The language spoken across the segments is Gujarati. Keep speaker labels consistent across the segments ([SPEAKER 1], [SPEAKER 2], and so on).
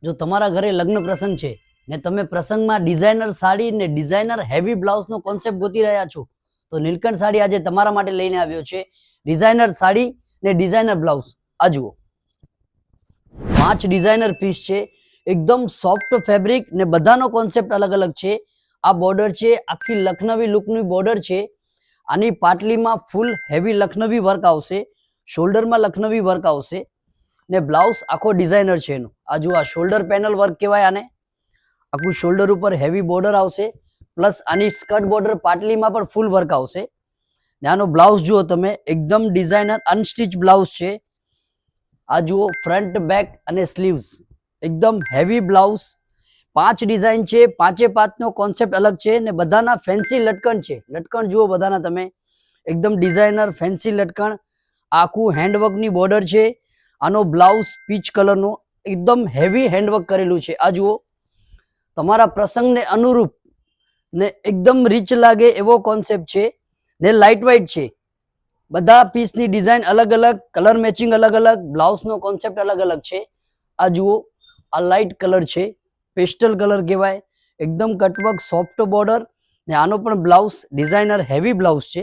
[SPEAKER 1] જો તમારા ઘરે લગ્ન પ્રસંગ છે ને તમે પ્રસંગમાં ડિઝાઇનર સાડી ને ડિઝાઇનર હેવી બ્લાઉઝનો કોન્સેપ્ટ ગોતી રહ્યા છો તો નીલકંઠ સાડી આજે તમારા માટે લઈને આવ્યો છે ડિઝાઇનર સાડી ને ડિઝાઇનર બ્લાઉઝ. આ જુઓ 5 ડિઝાઇનર પીસ છે, એકદમ સોફ્ટ ફેબ્રિક ને બધાનો કોન્સેપ્ટ અલગ અલગ છે. આ બોર્ડર છે આખી લખનવી લુકની બોર્ડર છે. આની પાટલીમાં ફૂલ હેવી લખનવી વર્ક આવશે, શોલ્ડરમાં લખનવી વર્ક આવશે ને બ્લાઉઝ આખો ડિઝાઇનર છે એનો. આ જો આ શોલ્ડર પેનલ વર્ક કહેવાય આને. આખું શોલ્ડર ઉપર હેવી બોર્ડર આવશે, પ્લસ આની સ્કર્ટ બોર્ડર પાટલીમાં પણ ફૂલ વર્ક આવશે. ને આનો બ્લાઉઝ જુઓ તમે, એકદમ ડિઝાઇનર અનસ્ટિચ બ્લાઉઝ છે. આ જુઓ ફ્રન્ટ બેક અને સ્લીવ્સ એકદમ હેવી બ્લાઉઝ. 5 ડિઝાઇન છે, 5નો કોન્સેપ્ટ અલગ છે ને બધાના ફેન્સી લટકણ છે. લટકણ જુઓ બધાના તમે, એકદમ ડિઝાઇનર ફેન્સી લટકણ. આખું હેન્ડવર્કની બોર્ડર છે. આનો બ્લાઉઝ પીચ કલરનો એકદમ હેવી હેન્ડવર્ક કરેલું છે. આ જુઓ તમારા પ્રસંગને અનુરૂપ ને એકદમ રીચ લાગે એવો કોન્સેપ્ટ છે ને લાઇટ વેઇટ છે. બધા પીસની ડિઝાઇન અલગ અલગ, કલર મેચિંગ અલગ અલગ, બ્લાઉઝનો કોન્સેપ્ટ અલગ અલગ છે. આ જુઓ આ લાઇટ કલર છે, પેસ્ટલ કલર કહેવાય, એકદમ કટવર્ક સોફ્ટ બોર્ડર ને આનો પણ બ્લાઉઝ ડિઝાઇનર હેવી બ્લાઉઝ છે.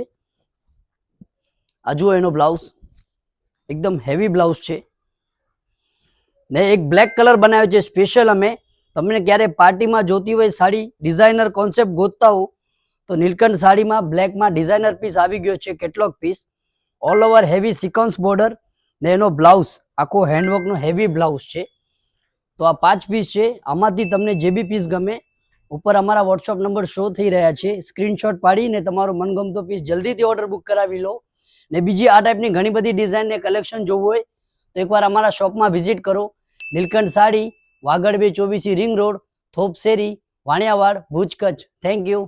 [SPEAKER 1] આ જુઓ એનો બ્લાઉઝ એકદમ હેવી બ્લાઉઝ છે ને એક બ્લેક કલર બનાવ્યો છે સ્પેશિયલ. અમે તમને ક્યારે પાર્ટીમાં જોતી હોય સાડી ડિઝાઇનર કોન્સેપ્ટ ગોતતા હો તો નીલકંઠ સાડીમાં બ્લેકમાં ડિઝાઇનર પીસ આવી ગયો છે, કેટલોક piece all over heavy sequence border ને એનો બ્લાઉઝ આખો હેન્ડવર્કનો હેવી બ્લાઉઝ છે. તો આ 5 પીસ છે. આમાંથી તમને જે બી પીસ ગમે ઉપર અમારા વોટ્સઅપ નંબર શો થઈ રહ્યા છે, સ્ક્રીનશોટ પાડીને તમારો મનગમતો પીસ જલ્દીથી ઓર્ડર બુક કરાવી લો. ને બીજી આ ટાઈપની ઘણી બધી ડિઝાઇન ને કલેક્શન જોવું હોય તો એકવાર અમારા શોપમાં વિઝિટ કરો. નીલકંઠ સાડી, વાગડ 2 24 રિંગ રોડ, થોપ શેરી, વાણિયાવાડ, ભુજ, કચ્છ. Thank you.